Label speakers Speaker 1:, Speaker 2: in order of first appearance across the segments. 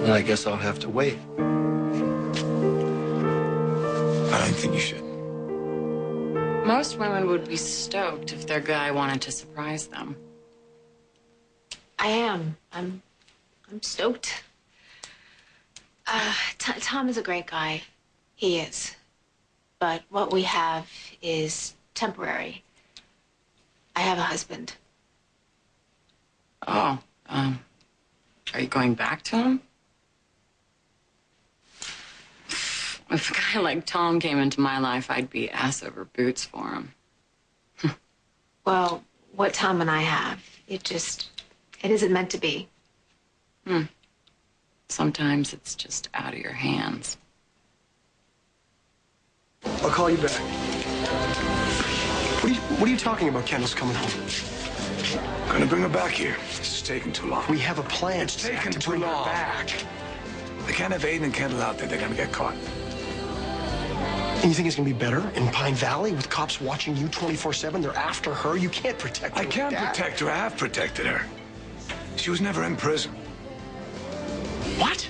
Speaker 1: Then I guess I'll have to wait.
Speaker 2: I don't think you should.
Speaker 3: Most women would be stoked if their guy wanted to surprise them.
Speaker 4: I am. I'm stoked. Tom is a great guy. He is. But what we have is temporary. I have a husband.
Speaker 3: Oh, are you going back to him? If a guy like Tom came into my life, I'd be ass over boots for him.
Speaker 4: Well, what Tom and I have, it isn't meant to be.
Speaker 3: Sometimes it's just out of your hands.
Speaker 5: I'll call you back. What are you talking about, Kendall's coming home?
Speaker 2: Gonna bring her back here. This is taking too long.
Speaker 5: We have a plan.
Speaker 2: It's taking
Speaker 5: to
Speaker 2: too
Speaker 5: bring her
Speaker 2: long.
Speaker 5: back.
Speaker 2: They can't have Aidan and Kendall out there. They're gonna get caught.
Speaker 5: And you think it's gonna be better in Pine Valley with cops watching you 24/7? They're after her. You can't protect her.
Speaker 2: I can't protect her. I have protected her. She was never in prison.
Speaker 5: What?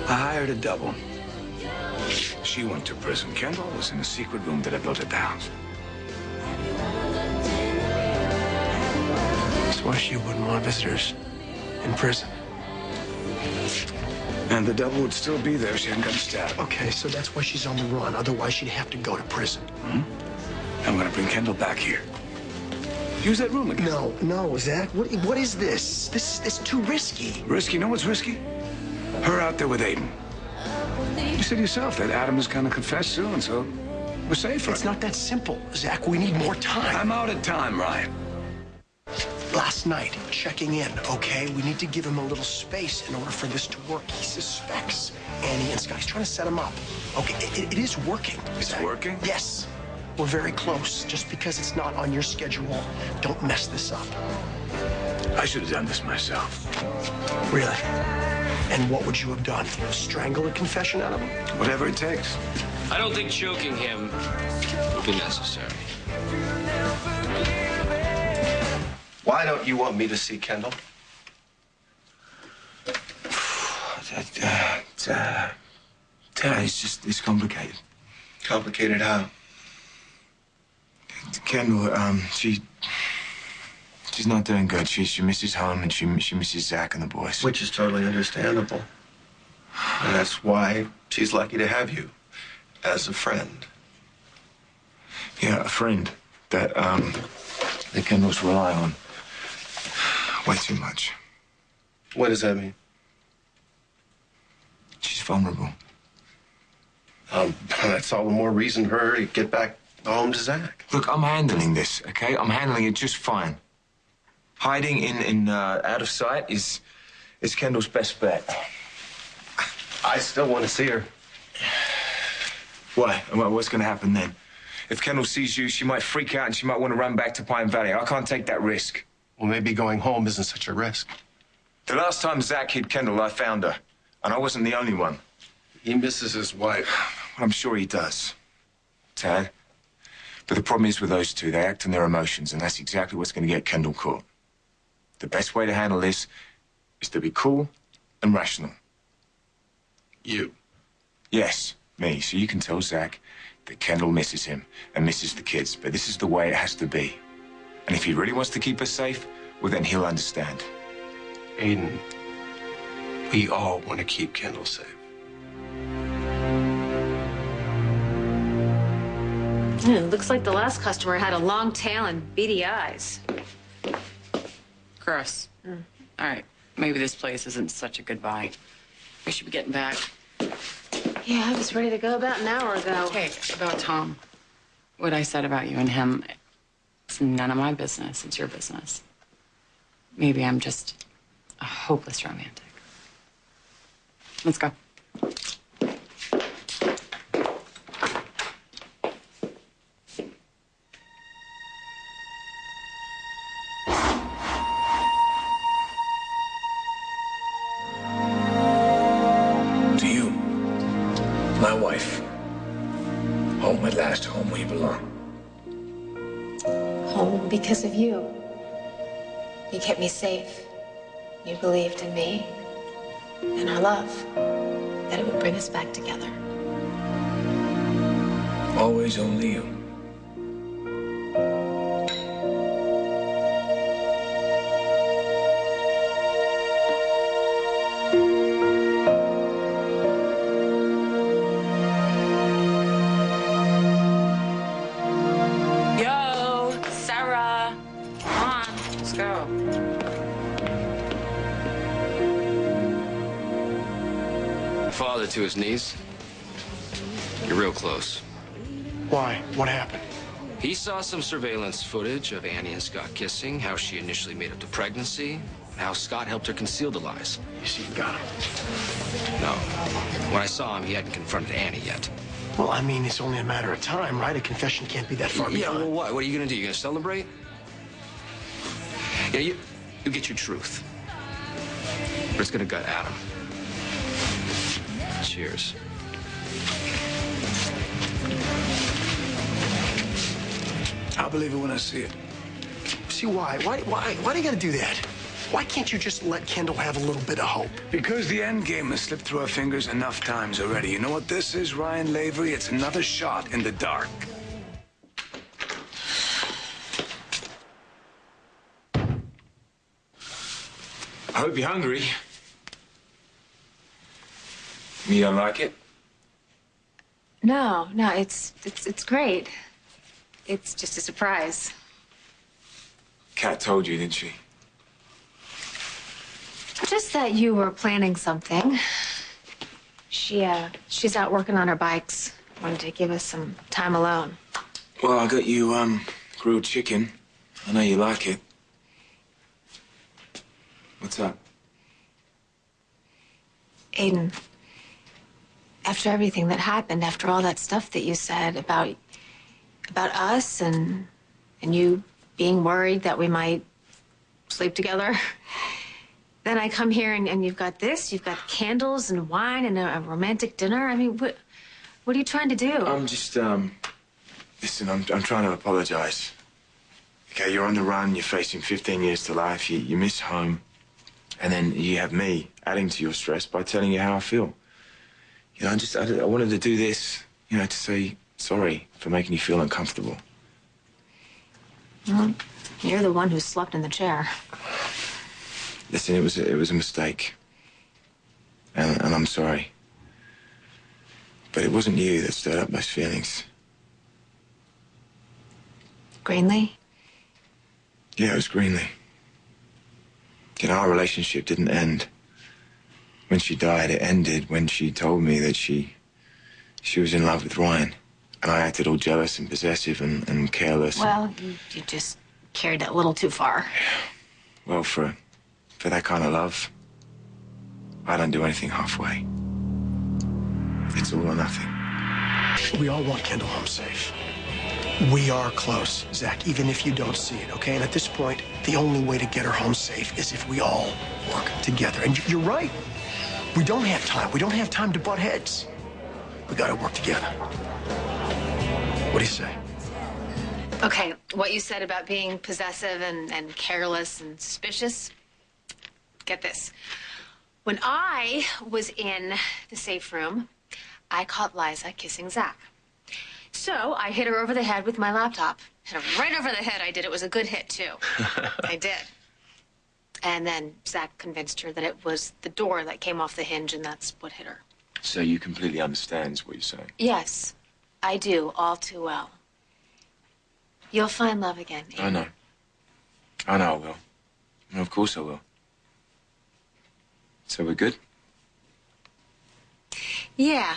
Speaker 2: I hired a double. She went to prison. Kendall was in a secret room that I built at the house.
Speaker 5: That's why she wouldn't want visitors in prison.
Speaker 2: And the double would still be there if she hadn't gotten stabbed.
Speaker 5: Okay, so that's why she's on the run. Otherwise, she'd have to go to prison.
Speaker 2: I'm gonna bring Kendall back here. Use that room again.
Speaker 5: No, Zach. What is this? This is too risky.
Speaker 2: Risky? No, what's risky? Her out there with Aidan. You said yourself that Adam is gonna confess soon, so we're safer.
Speaker 5: It's not that simple, Zach. We need more time.
Speaker 2: I'm out of time, Ryan.
Speaker 5: Last night, checking in, okay? We need to give him a little space in order for this to work. He suspects Annie and Scott. He's trying to set him up. Okay, it is working.
Speaker 2: It's
Speaker 5: Zach.
Speaker 2: working?
Speaker 5: Yes. We're very close. Just because it's not on your schedule, don't mess this up.
Speaker 2: I should have done this myself.
Speaker 5: Really? And what would you have done? Strangle a confession out of him?
Speaker 2: Whatever it takes.
Speaker 6: I don't think choking him would be necessary.
Speaker 1: Why don't you want me to see Kendall?
Speaker 2: It's complicated.
Speaker 1: Complicated how?
Speaker 2: Kendall, she's not doing good. She misses home and she misses Zach and the boys.
Speaker 1: Which is totally understandable. And that's why she's lucky to have you as a friend.
Speaker 2: Yeah, a friend that Kendall's rely on way too much.
Speaker 1: What does that mean?
Speaker 2: She's vulnerable.
Speaker 1: That's all the more reason for her to get back home to Zach.
Speaker 2: Look, I'm handling this, okay? I'm handling it just fine. Hiding in out of sight is Kendall's best bet.
Speaker 1: I still want to see her.
Speaker 2: Why? What's going to happen then? If Kendall sees you, she might freak out and she might want to run back to Pine Valley. I can't take that risk.
Speaker 1: Well, maybe going home isn't such a risk.
Speaker 2: The last time Zach hid Kendall, I found her. And I wasn't the only one.
Speaker 1: He misses his wife.
Speaker 2: I'm sure he does. Tad. But the problem is with those two, they act on their emotions, and that's exactly what's going to get Kendall caught. The best way to handle this is to be cool and rational.
Speaker 1: You?
Speaker 2: Yes, me. So you can tell Zach that Kendall misses him and misses the kids, but this is the way it has to be. And if he really wants to keep us safe, well, then he'll understand.
Speaker 1: Aidan, we all want to keep Kendall safe.
Speaker 4: Looks like the last customer had a long tail and beady eyes.
Speaker 3: Gross. All right, maybe this place isn't such a good buy. We should be getting back.
Speaker 4: Yeah, I was ready to go about an hour ago.
Speaker 3: Hey, about Tom. What I said about you and him, it's none of my business. It's your business. Maybe I'm just a hopeless romantic. Let's go.
Speaker 2: To you, my wife, home at last, home where you belong.
Speaker 4: Home because of you. You kept me safe. You believed in me. and our love, that it would bring us back together.
Speaker 7: Always only you.
Speaker 3: Yo, Sarah. Come on, let's go.
Speaker 6: Father to his knees. You're real close.
Speaker 5: Why? What happened?
Speaker 6: He saw some surveillance footage of Annie and Scott kissing, how she initially made up the pregnancy, how Scott helped her conceal the lies.
Speaker 5: You see, you got him.
Speaker 6: No. When I saw him, he hadn't confronted Annie yet.
Speaker 5: Well, I mean, it's only a matter of time, right? A confession can't be that far
Speaker 6: Yeah,
Speaker 5: behind.
Speaker 6: well, what? What are you gonna do? You gonna celebrate? Yeah, you get your truth. But it's gonna gut Adam. Cheers.
Speaker 7: I'll believe it when I see it.
Speaker 5: See, why? Why do you gotta do that? Why can't you just let Kendall have a little bit of hope?
Speaker 7: Because the end game has slipped through our fingers enough times already. You know what this is, Ryan Lavery? It's another shot in the dark.
Speaker 2: I hope you're hungry. You don't like it?
Speaker 4: No, it's great. It's just a surprise.
Speaker 2: Kat told you, didn't she?
Speaker 4: Just that you were planning something. She's out working on her bikes. Wanted to give us some time alone.
Speaker 2: Well, I got you, grilled chicken. I know you like it. What's up?
Speaker 4: Aidan, after everything that happened, after all that stuff that you said about us and you being worried that we might sleep together, then I come here and you've got this, you've got candles and wine and a romantic dinner. I mean, what are you trying to do?
Speaker 2: I'm just, listen, I'm trying to apologize. Okay, you're on the run, you're facing 15 years to life, you miss home, and then you have me adding to your stress by telling you how I feel. You know, I wanted to do this, you know, to say sorry for making you feel uncomfortable.
Speaker 4: Well, you're the one who slept in the chair.
Speaker 2: Listen, it was a mistake. And I'm sorry. But it wasn't you that stirred up those feelings.
Speaker 4: Greenlee?
Speaker 2: Yeah, it was Greenlee. You know, our relationship didn't end when she died. It ended when she told me that she was in love with Ryan. And I acted all jealous and possessive and careless.
Speaker 4: Well, you just carried it a little too far.
Speaker 2: Well, for that kind of love, I don't do anything halfway. It's all or nothing.
Speaker 5: We all want Kendall home safe. We are close, Zach, even if you don't see it, okay? And at this point, the only way to get her home safe is if we all work together. And you're right. We don't have time. We don't have time to butt heads. We gotta work together. What do you say?
Speaker 4: Okay, what you said about being possessive and careless and suspicious, get this. When I was in the safe room, I caught Liza kissing Zach. So I hit her over the head with my laptop. Hit her right over the head. I did. It was a good hit, too. I did. And then Zach convinced her that it was the door that came off the hinge, and that's what hit her.
Speaker 2: So you completely understand what you're saying?
Speaker 4: Yes, I do, all too well. You'll find love again.
Speaker 2: I know. I know I will. And of course I will. So we're good?
Speaker 4: Yeah,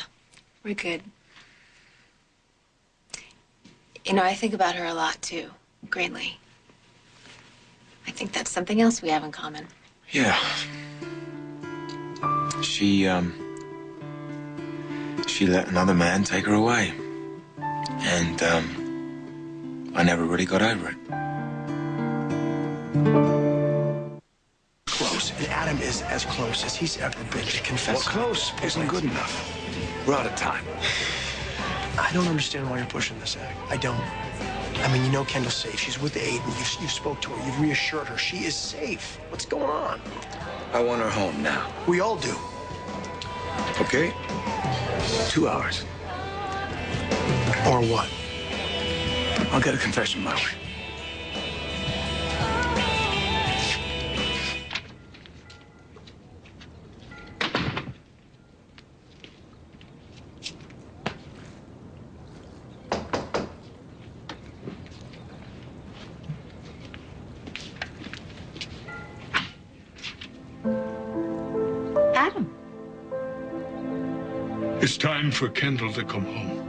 Speaker 4: we're good. You know, I think about her a lot, too, Greenlee. I think that's something else we have in common.
Speaker 2: Yeah. She let another man take her away. And, I never really got over it.
Speaker 5: Close. And Adam is as close as he's ever been to confessing.
Speaker 7: Well, close isn't good enough. We're out of time.
Speaker 5: I don't understand why you're pushing this, Zach. I don't. I mean, you know Kendall's safe. She's with Aidan. You've spoke to her. You've reassured her. She is safe. What's going on?
Speaker 7: I want her home now.
Speaker 5: We all do.
Speaker 7: Okay? 2 hours.
Speaker 5: Or what?
Speaker 7: I'll get a confession my way.
Speaker 8: Adam.
Speaker 9: It's time for Kendall to come home.